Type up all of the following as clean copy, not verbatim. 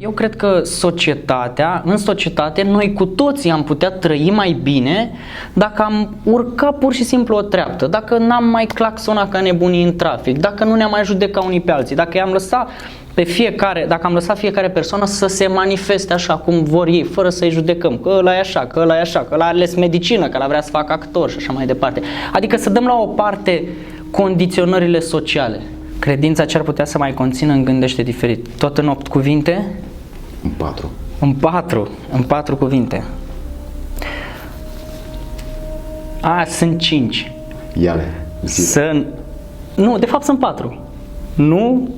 Eu cred că în societate, noi cu toții am putea trăi mai bine dacă am urca pur și simplu o treaptă, dacă n-am mai claxonat ca nebunii în trafic, dacă nu ne-am mai judecat unii pe alții, dacă am lăsat fiecare persoană să se manifeste așa cum vor ei, fără să-i judecăm, că ăla e așa, că ăla e așa, că ăla a ales medicină, că ăla vrea să facă actor și așa mai departe. Adică să dăm la o parte condiționările sociale. Credința ce ar putea să mai conțină în Gândește diferit? Tot în 8 cuvinte? În 4. În 4 cuvinte. Sunt 5. Iale. Nu, de fapt sunt 4. Nu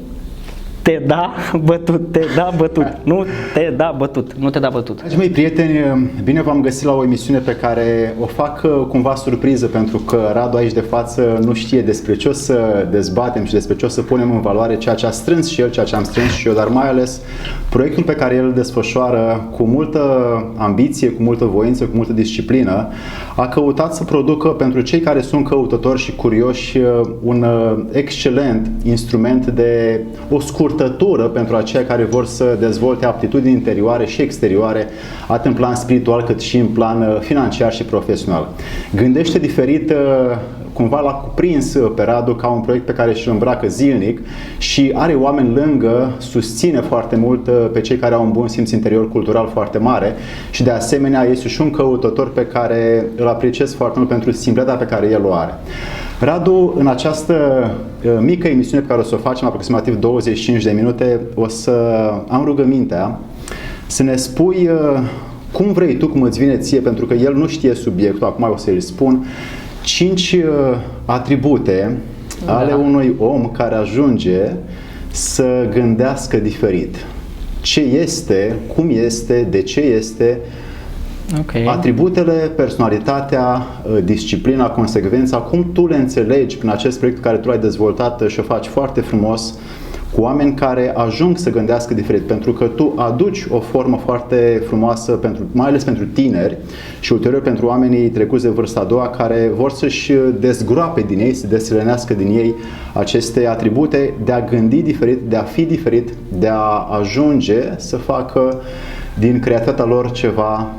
te da bătut, te da bătut. Nu te da bătut, nu te da bătut. Dragii mei prieteni, bine v-am găsit la o emisiune pe care o fac cumva surpriză, pentru că Radu aici de față nu știe despre ce o să dezbatem și despre ce o să punem în valoare, ceea ce a strâns și el, ceea ce am strâns și eu, dar mai ales proiectul pe care el îl desfășoară cu multă ambiție, cu multă voință, cu multă disciplină. A căutat să producă pentru cei care sunt căutători și curioși un excelent instrument de o scurtătură pentru aceia care vor să dezvolte aptitudini interioare și exterioare, atât în plan spiritual cât și în plan financiar și profesional. Gândește diferit, cumva l-a cuprins pe Radu ca un proiect pe care și-l îmbracă zilnic și are oameni lângă, susține foarte mult pe cei care au un bun simț interior cultural foarte mare și de asemenea este și un căutător pe care îl apreciez foarte mult pentru simplitatea pe care el o are. Radu, în această mică emisiune pe care o să o facem, aproximativ 25 de minute, o să am rugămintea să ne spui cum vrei tu, cum îți vine ție, pentru că el nu știe subiectul, acum o să-i spun, 5 atribute ale unui om care ajunge să gândească diferit. Ce este, cum este, de ce este, atributele, personalitatea, disciplina, consecvența, cum tu le înțelegi prin acest proiect care tu l-ai dezvoltat și o faci foarte frumos cu oameni care ajung să gândească diferit, pentru că tu aduci o formă foarte frumoasă, mai ales pentru tineri și ulterior pentru oamenii trecuți de vârsta a doua care vor să-și dezgroape din ei, să deselenească din ei aceste atribute de a gândi diferit, de a fi diferit, de a ajunge să facă din creativitatea lor ceva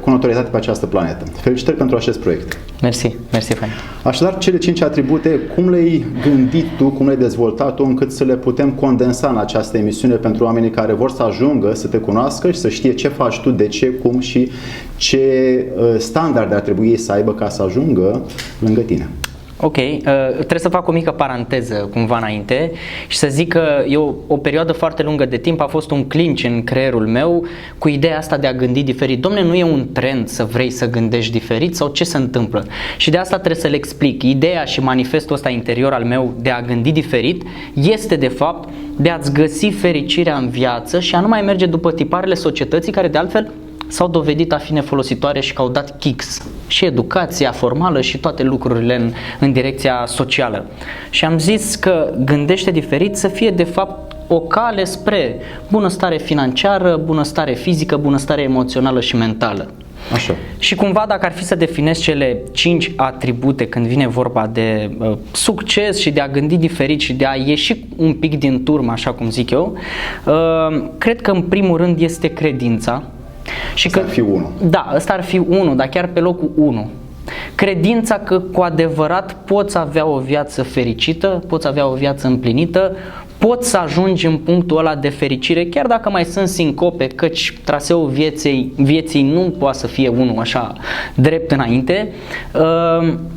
cu notorietate pe această planetă. Felicitări pentru acest proiect. Mersi, fain. Așadar, cele 5 atribute, cum le-ai gândit tu, cum le-ai dezvoltat tu, încât să le putem condensa în această emisiune pentru oamenii care vor să ajungă să te cunoască și să știe ce faci tu, de ce, cum și ce standarde ar trebui să aibă ca să ajungă lângă tine. Ok, trebuie să fac o mică paranteză cumva înainte și să zic că eu o perioadă foarte lungă de timp a fost un clinch în creierul meu cu ideea asta de a gândi diferit. Dom'le, nu e un trend să vrei să gândești diferit sau ce se întâmplă? Și de asta trebuie să le explic. Ideea și manifestul ăsta interior al meu de a gândi diferit este de fapt de a-ți găsi fericirea în viață și a nu mai merge după tiparele societății care de altfel s-au dovedit a fi nefolositoare și că au dat kicks și educația formală și toate lucrurile în direcția socială. Și am zis că Gândește diferit să fie de fapt o cale spre bunăstare financiară, bunăstare fizică, bunăstare emoțională și mentală. Așa. Și cumva dacă ar fi să definesc cele 5 atribute când vine vorba de succes și de a gândi diferit și de a ieși un pic din turmă, așa cum zic eu, cred că în primul rând este credința. Și ăsta ar fi 1. Da, ăsta ar fi 1, dar chiar pe locul 1. Credința că cu adevărat poți avea o viață fericită, poți avea o viață împlinită, poți să ajungi în punctul ăla de fericire, chiar dacă mai sunt sincope, căci traseul vieții nu poate să fie unul așa drept înainte,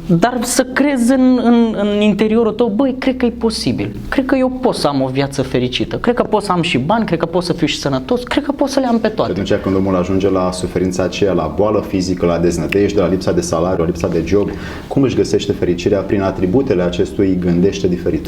dar să crezi în interiorul tău, băi, cred că e posibil, cred că eu pot să am o viață fericită, cred că pot să am și bani, cred că pot să fiu și sănătos, cred că pot să le am pe toate. Și atunci când omul ajunge la suferința aceea, la boală fizică, la deznădejde, la lipsa de salariu, la lipsa de job, cum își găsește fericirea? Prin atributele acestui Gândește diferit.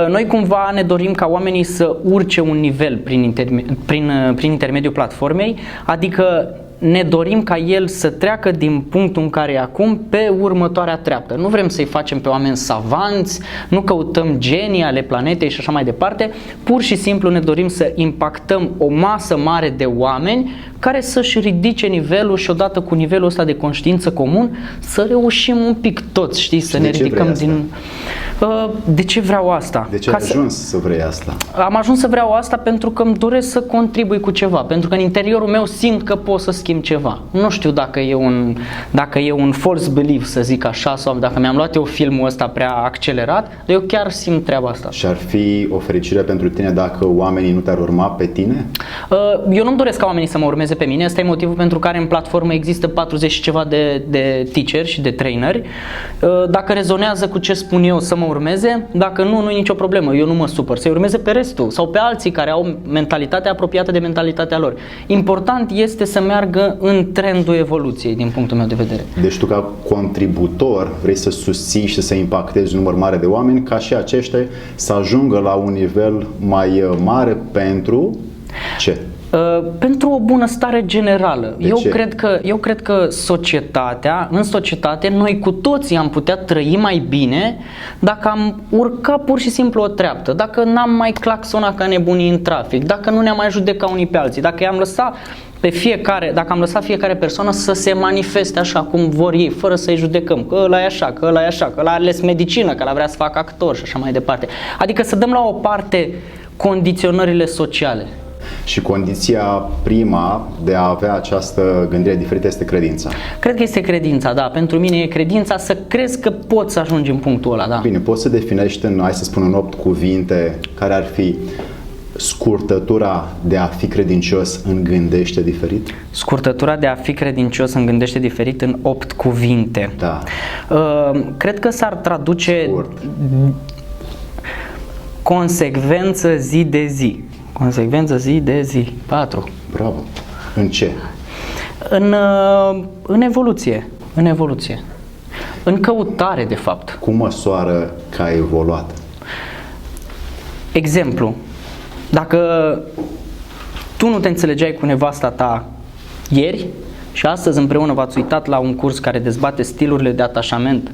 Noi cumva ne dorim ca oamenii să urce un nivel prin intermediul platformei, adică ne dorim ca el să treacă din punctul în care e acum pe următoarea treaptă. Nu vrem să-i facem pe oameni savanți, nu căutăm genii ale planetei și așa mai departe, pur și simplu ne dorim să impactăm o masă mare de oameni care să-și ridice nivelul și odată cu nivelul ăsta de conștiință comun să reușim un pic toți, știi, să ne ridicăm din... De ce vreau asta? De ce ai ajuns să vrei asta? Am ajuns să vreau asta pentru că îmi doresc să contribui cu ceva, pentru că în interiorul meu simt că pot să schimb ceva. Nu știu dacă e un false belief, să zic așa, sau dacă mi-am luat eu filmul ăsta prea accelerat, dar eu chiar simt treaba asta. Și ar fi o fericire pentru tine dacă oamenii nu te-ar urma pe tine? Eu nu-mi doresc ca oamenii să mă urmeze pe mine, ăsta e motivul pentru care în platformă există 40 și ceva de teacher și de traineri. Dacă rezonează cu ce spun eu să mă urmeze, dacă nu, nu e nicio problemă, eu nu mă supăr, să-i urmeze pe restul sau pe alții care au mentalitatea apropiată de mentalitatea lor. Important este să meargă în trendul evoluției, din punctul meu de vedere. Deci tu ca contributor vrei să susții și să impactezi un număr mare de oameni ca și aceștia să ajungă la un nivel mai mare pentru ce? Pentru o bunăstare generală. Ce? Eu cred că în societate, noi cu toții am putea trăi mai bine dacă am urcat pur și simplu o treaptă, dacă n-am mai claxonat ca nebunii în trafic, dacă nu ne-am mai judecat unii pe alții, dacă dacă am lăsat fiecare persoană să se manifeste așa cum vor ei, fără să-i judecăm, că ăla e așa, că ăla e așa, că ăla a ales medicină, că ăla vrea să facă actor și așa mai departe. Adică să dăm la o parte condiționările sociale. Și condiția prima de a avea această gândire diferită este credința. Cred că este credința, da. Pentru mine e credința să crezi că poți să ajungi în punctul ăla, da. Bine, poți să definești hai să spun în 8 cuvinte care ar fi scurtătura de a fi credincios în gândește diferit? Scurtătura de a fi credincios în gândește diferit în 8 cuvinte. Da. Cred că s-ar traduce Scurt. consecvență zi de zi. Consecvență zi de zi. 4. Bravo. În ce? În evoluție. În evoluție. În căutare, de fapt. Cum măsoară că ai evoluat? Exemplu. Dacă tu nu te înțelegeai cu nevasta ta ieri și astăzi împreună v-ați uitat la un curs care dezbate stilurile de atașament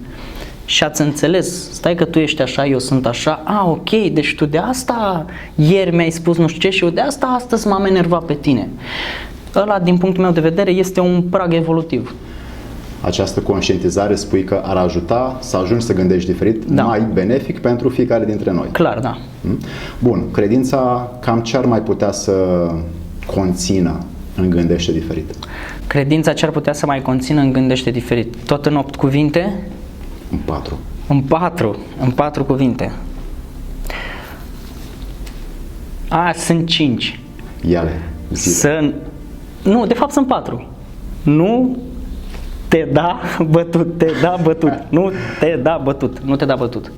și ați înțeles, stai că tu ești așa, eu sunt așa, ok, deci tu de asta ieri mi-ai spus nu știu ce și eu de asta astăzi m-am enervat pe tine. Ăla, din punctul meu de vedere, este un prag evolutiv. Această conștientizare spui că ar ajuta să ajungi să gândești diferit, da, mai benefic pentru fiecare dintre noi. Clar, da. Bun, credința cam ce ar mai putea să conțină în gândește diferit? Credința ce ar putea să mai conțină în gândește diferit? Tot în 8 cuvinte? În 4. În 4 cuvinte. Sunt 5. Iale. Nu, de fapt sunt 4. Nu te da bătut, te da bătut. Nu te da bătut, nu te da bătut.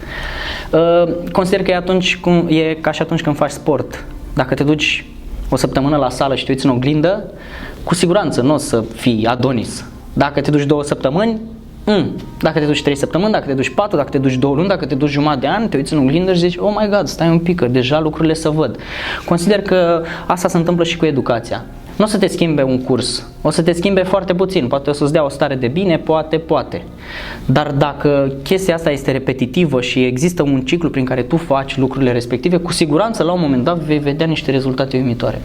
Consider că e ca și atunci când faci sport. Dacă te duci o săptămână la sală și te uiți în oglindă, cu siguranță nu o să fii Adonis. Dacă te duci 2 săptămâni, dacă te duci 3 săptămâni, dacă te duci 4, dacă te duci 2 luni, dacă te duci jumătate de an, te uiți în oglindă și zici, oh my god, stai un pic, că deja lucrurile se văd. Consider că asta se întâmplă și cu educația. Nu o să te schimbe un curs, o să te schimbe foarte puțin, poate o să-ți dea o stare de bine, poate. Dar dacă chestia asta este repetitivă și există un ciclu prin care tu faci lucrurile respective, cu siguranță la un moment dat vei vedea niște rezultate uimitoare.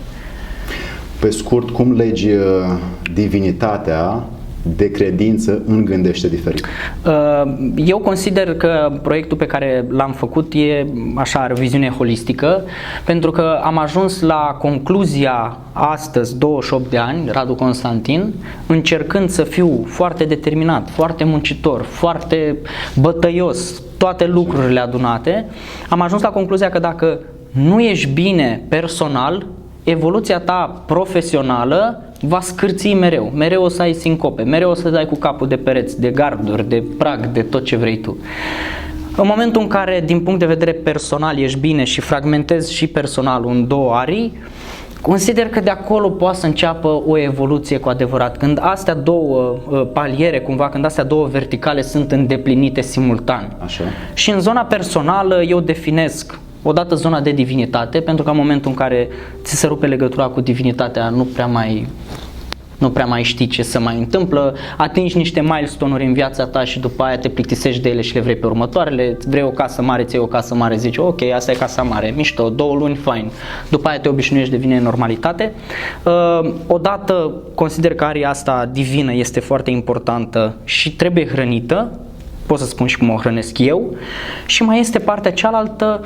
Pe scurt, cum legi divinitatea de credință în gândește diferit? Eu consider că proiectul pe care l-am făcut e așa, are o viziune holistică, pentru că am ajuns la concluzia astăzi, 28 de ani, Radu Constantin, încercând să fiu foarte determinat, foarte muncitor, foarte bătăios, toate lucrurile adunate, am ajuns la concluzia că dacă nu ești bine personal, evoluția ta profesională va scârți mereu o să ai sincope, mereu o să dai cu capul de pereți, de garduri, de prag, de tot ce vrei tu. În momentul în care, din punct de vedere personal, ești bine și fragmentezi și personalul în 2 arii, consider că de acolo poate să înceapă o evoluție cu adevărat. Când astea 2 paliere, cumva, când astea 2 verticale sunt îndeplinite simultan. Așa. Și în zona personală eu definesc odată zona de divinitate, pentru că în momentul în care ți se rupe legătura cu divinitatea nu prea mai știi ce se mai întâmplă, atingi niște milestone-uri în viața ta și după aia te plictisești de ele și le vrei pe următoarele, vrei o casă mare, ți-ai o casă mare, zici ok, asta e casa mare, mișto, 2 luni, fain, după aia te obișnuiești, devine normalitate. Odată consider că aria asta divină este foarte importantă și trebuie hrănită, pot să spun și cum o hrănesc eu, și mai este partea cealaltă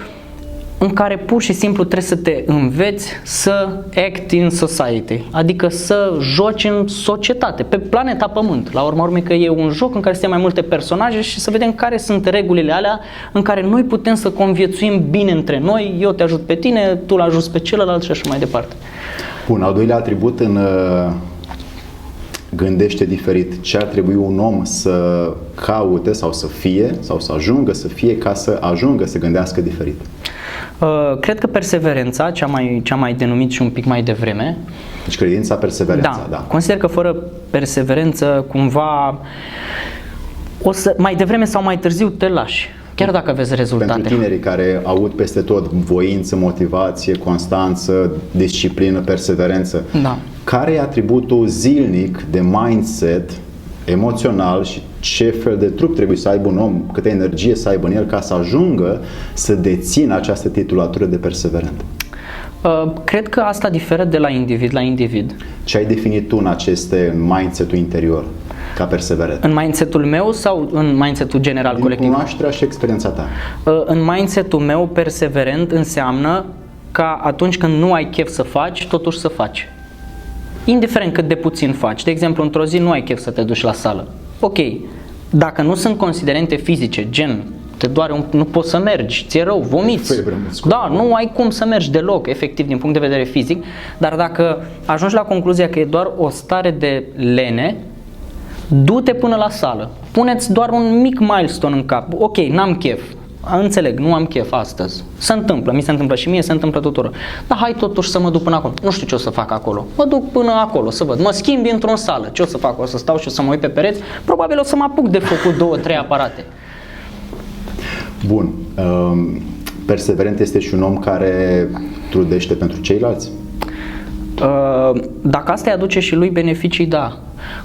în care pur și simplu trebuie să te înveți să act in society, adică să joci în societate, pe planeta Pământ. La urma urmei că e un joc în care sunt mai multe personaje și să vedem care sunt regulile alea în care noi putem să conviețuim bine între noi, eu te ajut pe tine, tu l-ajuți pe celălalt și așa mai departe. Bun, al doilea atribut în gândește diferit. Ce ar trebui un om să caute sau să fie sau să ajungă să fie ca să ajungă să gândească diferit? Cred că perseverența, cea mai denumit și un pic mai devreme. Deci credința, perseverența, da. Consider că fără perseverență cumva mai devreme sau mai târziu te lași, chiar dacă vezi rezultate. Pentru tinerii care aud peste tot voință, motivație, constanță, disciplină, perseverență, da. Care e atributul zilnic de mindset emoțional și ce fel de trup trebuie să aibă un om, câtă energie să aibă în el ca să ajungă să dețină această titulatură de perseverent? Cred că asta diferă de la individ la individ. Ce ai definit tu în mindset-ul interior ca perseverent? În mindset-ul meu sau în mindset-ul general colectiv? Din cunoașterea și experiența ta. În mindset-ul meu, perseverent înseamnă ca atunci când nu ai chef să faci, totuși să faci. Indiferent cât de puțin faci. De exemplu, într-o zi nu ai chef să te duci la sală. Ok, dacă nu sunt considerente fizice, gen te doare, nu poți să mergi, ți-e rău, vomiți. Da, nu ai cum să mergi deloc, efectiv, din punct de vedere fizic, dar dacă ajungi la concluzia că e doar o stare de lene, du-te până la sală. Puneți doar un mic milestone în cap. Ok, n-am chef. Înțeleg, nu am chef astăzi. Se întâmplă, mi se întâmplă și mie, se întâmplă tuturor. Dar hai totuși să mă duc până acolo. Nu știu ce o să fac acolo. Mă duc până acolo să văd. Mă schimb într-o sală. Ce o să fac? O să stau și o să mă uit pe pereți? Probabil o să mă apuc de făcut 2-3 aparate. Bun. Perseverent este și un om care trudește pentru ceilalți? Dacă asta îi aduce și lui beneficii, da.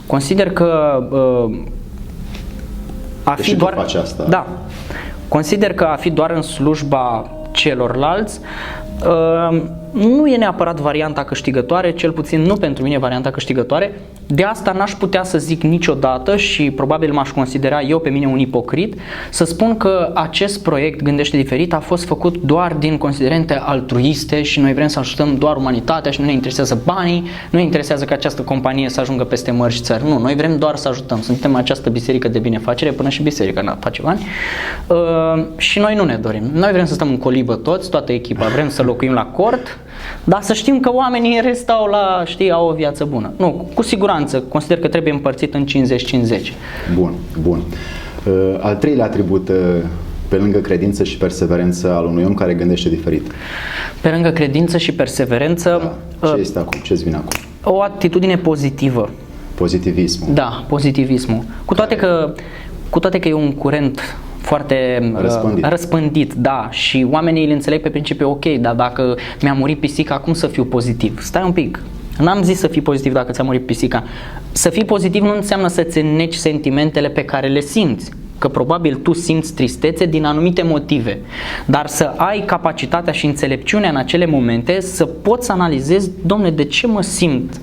Consider că a fi doar... face asta. Da. Consider că a fi doar în slujba celorlalți nu e neapărat varianta câștigătoare, cel puțin nu pentru mine varianta câștigătoare. De asta n-aș putea să zic niciodată și probabil m-aș considera eu pe mine un ipocrit să spun că acest proiect Gândește Diferit a fost făcut doar din considerente altruiste și noi vrem să ajutăm doar umanitatea și nu ne interesează banii, nu ne interesează că această companie să ajungă peste mări și țări. Nu, noi vrem doar să ajutăm. Suntem această biserică de binefacere, până și biserica face bani și noi nu ne dorim. Noi vrem să stăm în colibă toți, toată echipa, vrem să locuim la cort, dar să știm că oamenii în rest au o viață bună. Nu, cu siguranță, consider că trebuie împărțit în 50-50. Bun. Al treilea atribut, pe lângă credință și perseverență, al unui om care gândește diferit. Pe lângă credință și perseverență... Da. Ce este acum? Ce-ți vine acum? O atitudine pozitivă. Pozitivismul. Da, pozitivismul. Cu toate că e un curent foarte răspândit, da, și oamenii îl înțeleg pe principiu, ok, dar dacă mi-a murit pisica, cum să fiu pozitiv? Stai un pic, n-am zis să fii pozitiv dacă ți-a murit pisica. Să fii pozitiv nu înseamnă să-ți înneci sentimentele pe care le simți, că probabil tu simți tristețe din anumite motive, dar să ai capacitatea și înțelepciunea în acele momente să poți să analizezi, dom'le, de ce mă simt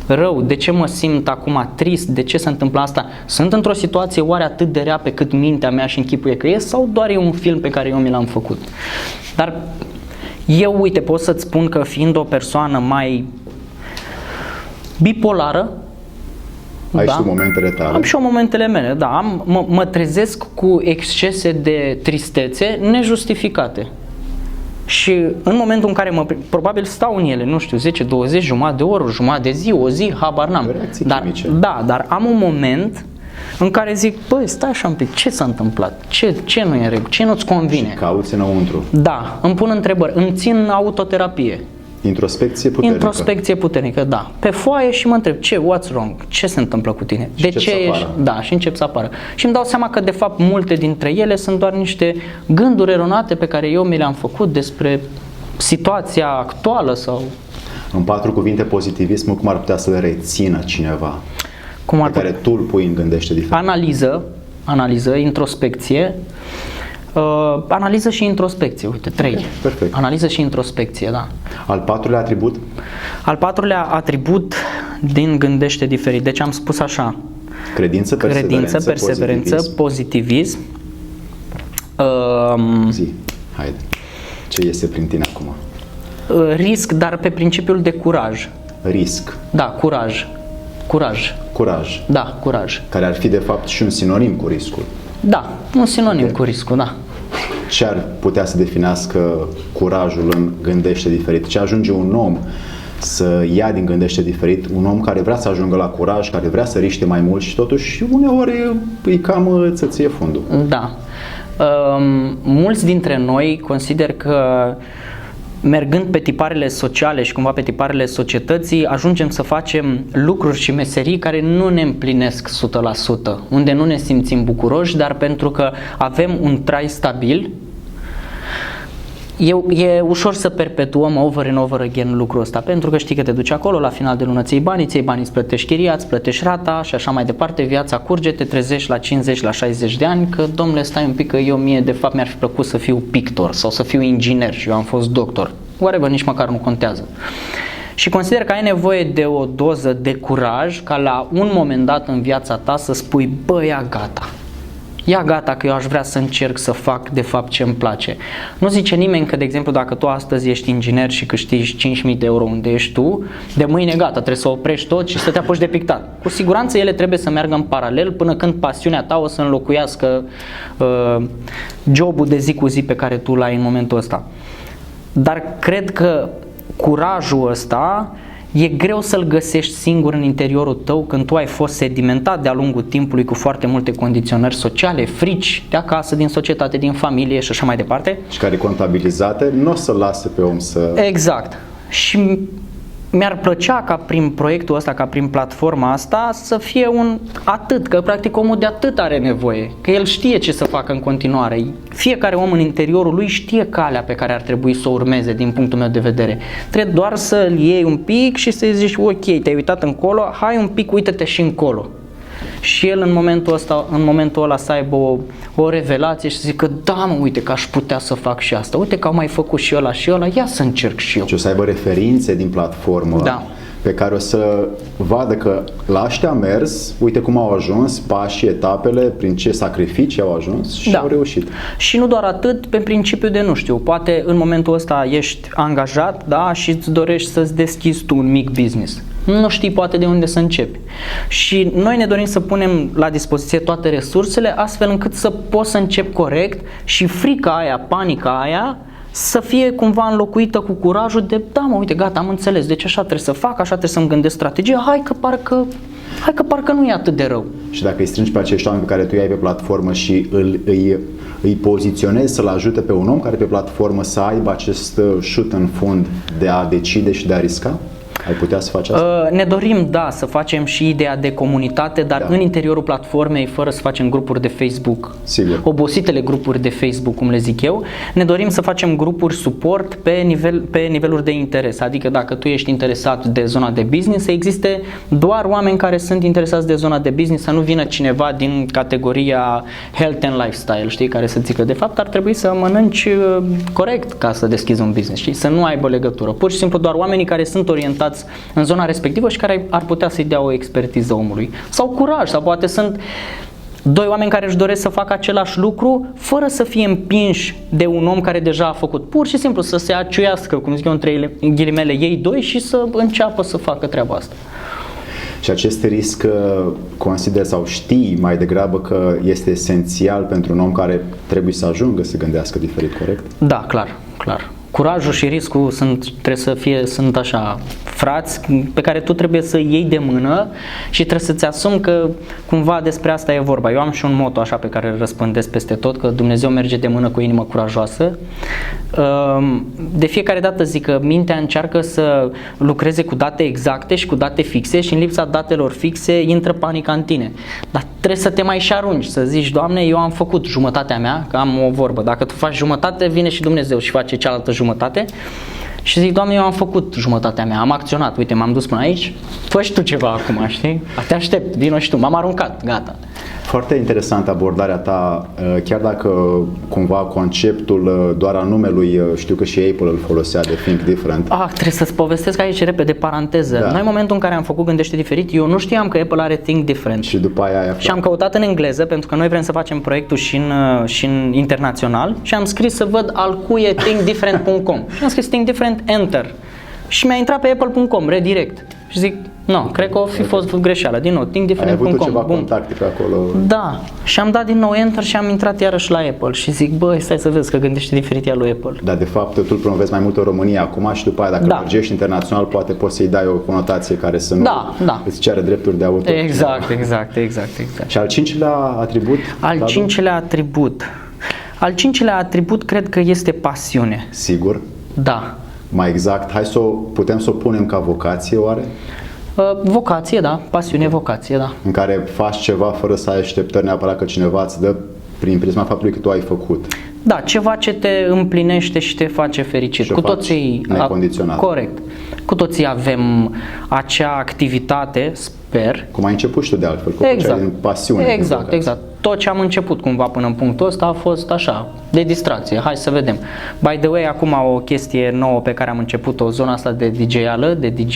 rău, de ce mă simt acum trist, de ce se întâmplă asta? Sunt într-o situație oare atât de rea pe cât mintea mea și închipuie că e sau doar e un film pe care eu mi l-am făcut? Dar eu, uite, pot să-ți spun că fiind o persoană mai bipolară, ai și tu momentele tale. Am și eu momentele mele, da, mă trezesc cu excese de tristețe nejustificate. Și în momentul în care probabil stau în ele, nu știu, 10-20, jumătate de oră, jumătate de zi, o zi, habar n-am. Dar am un moment în care zic, băi, stai așa un pic, ce s-a întâmplat? Ce nu e în regulă? Ce nu-ți convine? Și cauți înăuntru. Da, îmi pun întrebări, îmi țin autoterapie. Introspecție puternică, da. Pe foaie și mă întreb, what's wrong? Ce se întâmplă cu tine? Și de ce ești? Da, și încep să apară. Și îmi dau seama că de fapt multe dintre ele sunt doar niște gânduri eronate pe care eu mi le-am făcut despre situația actuală sau... În 4 cuvinte, pozitivismul, cum ar putea să le rețină cineva? Pe care tu îl pui în Gândește Diferit? Analiză, introspecție. Analiză și introspecție, uite, 3. Okay, perfect. Analiză și introspecție, da. Al patrulea atribut? Al patrulea atribut din Gândește Diferit. Deci am spus așa, Credință, perseverență, pozitivism. Zi, haide. Ce iese prin tine acum? Risc, dar pe principiul de curaj. Risc. Da, curaj. Curaj. Da, curaj. Care ar fi de fapt și un sinonim cu riscul. Da, un sinonim cu riscul, da. Ce ar putea să definească curajul în Gândește Diferit? Ce ajunge un om să ia din Gândește Diferit? Un om care vrea să ajungă la curaj, care vrea să riște mai mult și totuși uneori îi cam țăție fundul. Da. Mulți dintre noi consider că mergând pe tiparele sociale și cumva pe tiparele societății, ajungem să facem lucruri și meserii care nu ne împlinesc 100%, unde nu ne simțim bucuroși, dar pentru că avem un trai stabil, e ușor să perpetuăm over and over again lucrul ăsta, pentru că știi că te duci acolo, la final de lună îți iei banii, îți plătești chiria, îți plătești rata și așa mai departe, viața curge, te trezești la 50, la 60 de ani, că domnule stai un pic că mie de fapt mi-ar fi plăcut să fiu pictor sau să fiu inginer și eu am fost doctor, whatever, nici măcar nu contează. Și consider că ai nevoie de o doză de curaj ca la un moment dat în viața ta să spui, bă, ia gata că eu aș vrea să încerc să fac de fapt ce îmi place. Nu zice nimeni că, de exemplu, dacă tu astăzi ești inginer și câștigi 5.000 de euro unde ești tu, de mâine gata, trebuie să oprești tot și să te apuci de pictat. Cu siguranță ele trebuie să meargă în paralel până când pasiunea ta o să înlocuiască jobul de zi cu zi pe care tu l-ai în momentul ăsta. Dar cred că curajul ăsta e greu să-l găsești singur în interiorul tău când tu ai fost sedimentat de-a lungul timpului cu foarte multe condiționări sociale, frici de acasă, din societate, din familie și așa mai departe. Și care contabilizate nu o să lase pe om să... Exact. Și mi-ar plăcea ca prin proiectul ăsta, ca prin platforma asta să fie un atât, că practic omul de atât are nevoie, că el știe ce să facă în continuare. Fiecare om în interiorul lui știe calea pe care ar trebui să o urmeze din punctul meu de vedere. Trebuie doar să-l iei un pic și să-i zici ok, te-ai uitat încolo, hai un pic, uită-te și încolo. Și el în momentul ăla să aibă o revelație și să zică da mă, uite că aș putea să fac și asta, uite că au mai făcut și ăla, ia să încerc și eu. Și o să aibă referințe din platformă, da, pe care o să vadă că la ăștia a mers, uite cum au ajuns, pașii, etapele, prin ce sacrificii au ajuns și au reușit. Și nu doar atât, pe principiu de, nu știu, poate în momentul ăsta ești angajat, da, și îți dorești să-ți deschizi tu un mic business. Nu știi poate de unde să începi. Și noi ne dorim să punem la dispoziție toate resursele astfel încât să poți să începi corect și frica aia, panica aia să fie cumva înlocuită cu curajul de da mă, uite, gata, am înțeles, deci așa trebuie să fac, așa trebuie să-mi gândesc strategie, hai că parcă nu e atât de rău. Și dacă îi strângi pe acești oameni pe care tu i-ai pe platformă și îi poziționezi să-l ajute pe un om care pe platformă să aibă acest șut în fund de a decide și de a risca? Ai putea să faci asta? Ne dorim, da, să facem și ideea de comunitate, dar în interiorul platformei, fără să facem grupuri de Facebook, sigur, obositele grupuri de Facebook, cum le zic eu, ne dorim să facem grupuri suport pe niveluri de interes. Adică dacă tu ești interesat de zona de business, să existe doar oameni care sunt interesați de zona de business, să nu vină cineva din categoria health and lifestyle, știi, care să zică de fapt ar trebui să mănânci corect ca să deschizi un business, știi? Să nu aibă legătură. Pur și simplu doar oamenii care sunt orientați în zona respectivă și care ar putea să-i dea o expertiză omului. Sau curaj, sau poate sunt doi oameni care își doresc să facă același lucru fără să fie împinși de un om care deja a făcut. Pur și simplu să se aciuiască, cum zic eu, între ghilimele, ei doi și să înceapă să facă treaba asta. Și acest risc consider sau știi mai degrabă că este esențial pentru un om care trebuie să ajungă să gândească diferit, corect? Da, clar. Curajul și riscul sunt așa frați pe care tu trebuie să iei de mână și trebuie să-ți asumi că cumva despre asta e vorba. Eu am și un motto așa pe care îl răspândesc peste tot, că Dumnezeu merge de mână cu o inimă curajoasă. De fiecare dată zic că mintea încearcă să lucreze cu date exacte și cu date fixe și în lipsa datelor fixe intră panica în tine. Dar trebuie să te mai și arunci, să zici, Doamne, eu am făcut jumătatea mea, că am o vorbă, dacă tu faci jumătate, vine și Dumnezeu și face cealaltă jumătate. Și zic, Doamne, eu am făcut jumătatea mea, am acționat, uite, m-am dus până aici, fă și tu ceva acum, știi? Te aștept, vino și tu, m-am aruncat, gata. Foarte interesant abordarea ta, chiar dacă cumva conceptul doar al numelui, știu că și Apple îl folosea de Think Different. Trebuie să-ți povestesc aici repede paranteză. Da. Noi în momentul în care am făcut Gândește Diferit, eu nu știam că Apple are Think Different. Și după aia ai aflat. Și am căutat în engleză, pentru că noi vrem să facem proiectul și în internațional, și am scris să văd al cui e thinkdifferent.com. Și am scris Think Different, Enter. Și mi-a intrat pe apple.com, redirect. Și zic, nu, cred că o fi fost greșeală. Din nou, thinkdifferent.com. Ai avut ceva contacte pe acolo. Da. Și am dat din nou Enter și am intrat iarăși la Apple. Și zic, băi, stai să vezi că Gândește Diferit e lui Apple. Dar de fapt tu îl promovezi mai mult în România acum și după aia dacă mergești internațional poate poți să-i dai o conotație care să nu îți ceară drepturi de autor. Exact. Și al cincilea atribut? Al cincilea atribut cred că este pasiune. Sigur? Da. Mai exact, putem să o punem ca vocație oare? Vocație, da, pasiune, vocație, da. În care faci ceva fără să ai așteptări neapărat că cineva îți dă prin prisma faptului că tu ai făcut. Da, ceva ce te împlinește și te face fericit. Și cu toții necondiționat. Corect. Cu toții avem acea activitate, sper. Cum ai început și tu de altfel, cu pasiune. Exact. Tot ce am început cumva până în punctul ăsta a fost așa, de distracție. Hai să vedem. By the way, acum o chestie nouă pe care am început-o, zona asta de DJ-ală, de DJ,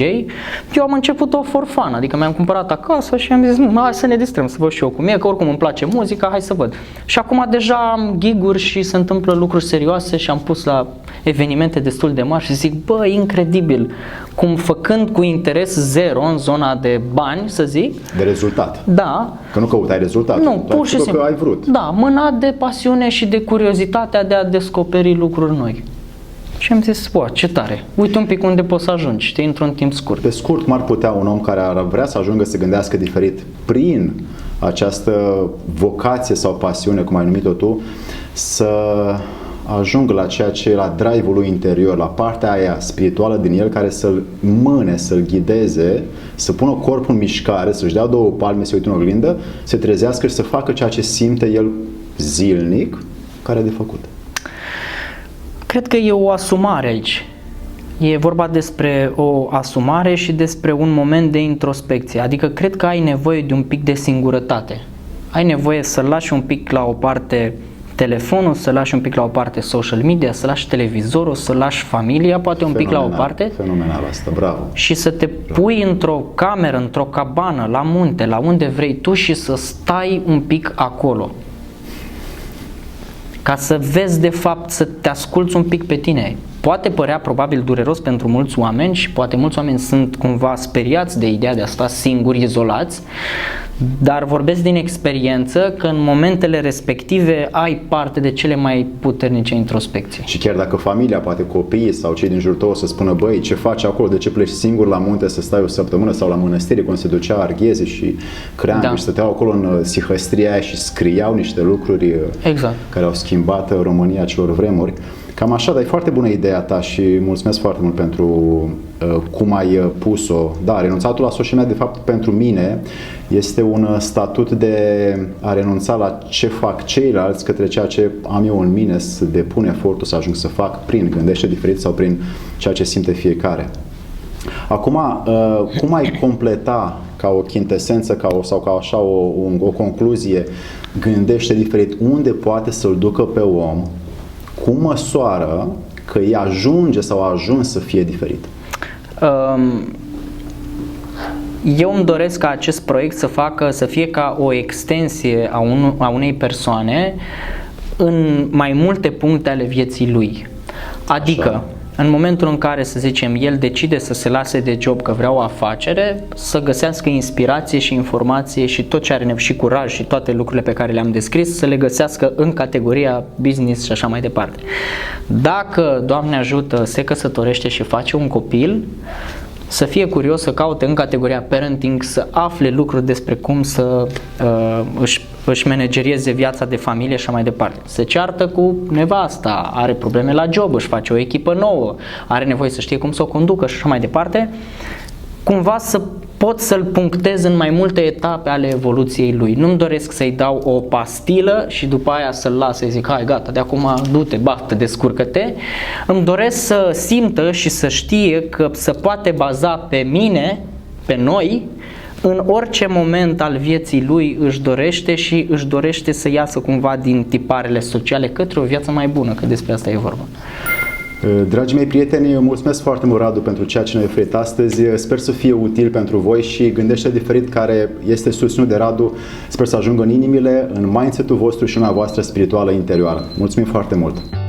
eu am început-o for fun, adică mi-am cumpărat acasă și am zis, hai să ne distrăm, să văd și eu cum e, că oricum îmi place muzica, hai să văd. Și acum deja am gig-uri și se întâmplă lucruri serioase și am pus la evenimente destul de mari și zic, bă, incredibil, cum făcând cu interes zero în zona de bani, să zic. De rezultat. Da. Că nu căutai rezultat. Nu, pur și simplu. Că ai vrut. Da, mânat de pasiune și de curiozitatea de a descoperi lucruri noi. Și am zis, bă, ce tare, uite un pic unde poți să ajungi, știi, într-un timp scurt. Pe scurt, cum ar putea un om care ar vrea să ajungă să gândească diferit prin această vocație sau pasiune, cum ai numit-o tu, să ajungă la ceea ce e la drive-ul lui interior, la partea aia spirituală din el care să-l mâne, să-l ghideze, să pună corpul în mișcare, să-și dea două palme, să uite în oglindă, să trezească și să facă ceea ce simte el zilnic, care e de făcut. Cred că e o asumare aici. E vorba despre o asumare și despre un moment de introspecție. Adică cred că ai nevoie de un pic de singurătate. Ai nevoie să lași un pic la o parte telefonul, să lași un pic la o parte social media, să lași televizorul, să lași familia, poate un pic la o parte. Fenomenal asta, bravo. Și să te pui într-o cameră, într-o cabană, la munte, la unde vrei tu și să stai un pic acolo. Ca să vezi de fapt, să te asculți un pic pe tine. Poate părea probabil dureros pentru mulți oameni și poate mulți oameni sunt cumva speriați de ideea de a sta singuri, izolați, dar vorbesc din experiență că în momentele respective ai parte de cele mai puternice introspecții. Și chiar dacă familia, poate copiii sau cei din jurul tău o să spună, băi, ce faci acolo, de ce pleci singur la munte să stai o săptămână sau la mănăstire, când se ducea Arghezi și Creangă și stăteau acolo în sihăstria aia și scriau niște lucruri care au schimbat România acelor vremuri. Cam așa, dar e foarte bună ideea ta și mulțumesc foarte mult pentru cum ai pus-o. Da, renunțatul la social media, de fapt, pentru mine este un statut de a renunța la ce fac ceilalți către ceea ce am eu în mine, să depun efortul să ajung să fac prin Gândește Diferit sau prin ceea ce simte fiecare. Acum, cum ai completa ca o chintesență sau ca așa o concluzie Gândește Diferit, unde poate să-l ducă pe om? Cum măsoară că îi ajunge sau a ajuns să fie diferit? Eu îmi doresc ca acest proiect să fie ca o extensie a unei persoane în mai multe puncte ale vieții lui. Adică, așa, în momentul în care, să zicem, el decide să se lase de job că vrea o afacere, să găsească inspirație și informație și tot ce are nevoie, și curaj și toate lucrurile pe care le-am descris, să le găsească în categoria business și așa mai departe. Dacă, Doamne ajută, se căsătorește și face un copil, să fie curios, să caute în categoria parenting, să afle lucruri despre cum să își managerieze viața de familie și așa mai departe. Se ceartă cu nevasta, are probleme la job, își face o echipă nouă, are nevoie să știe cum să o conducă și așa mai departe. Cumva să pot să-l punctez în mai multe etape ale evoluției lui. Nu-mi doresc să-i dau o pastilă și după aia să-l las, să-i zic, hai gata, de acum du-te, baftă, descurcă-te. Îmi doresc să simtă și să știe că se poate baza pe mine, pe noi, în orice moment al vieții lui își dorește să iasă cumva din tiparele sociale către o viață mai bună, că despre asta e vorba. Dragii mei prieteni, mulțumesc foarte mult, Radu, pentru ceea ce ne-ai oferit astăzi. Sper să fie util pentru voi și Gândește Diferit, care este susținut de Radu, sper să ajungă în inimile, în mindset-ul vostru și în a voastră spirituală interioară. Mulțumim foarte mult!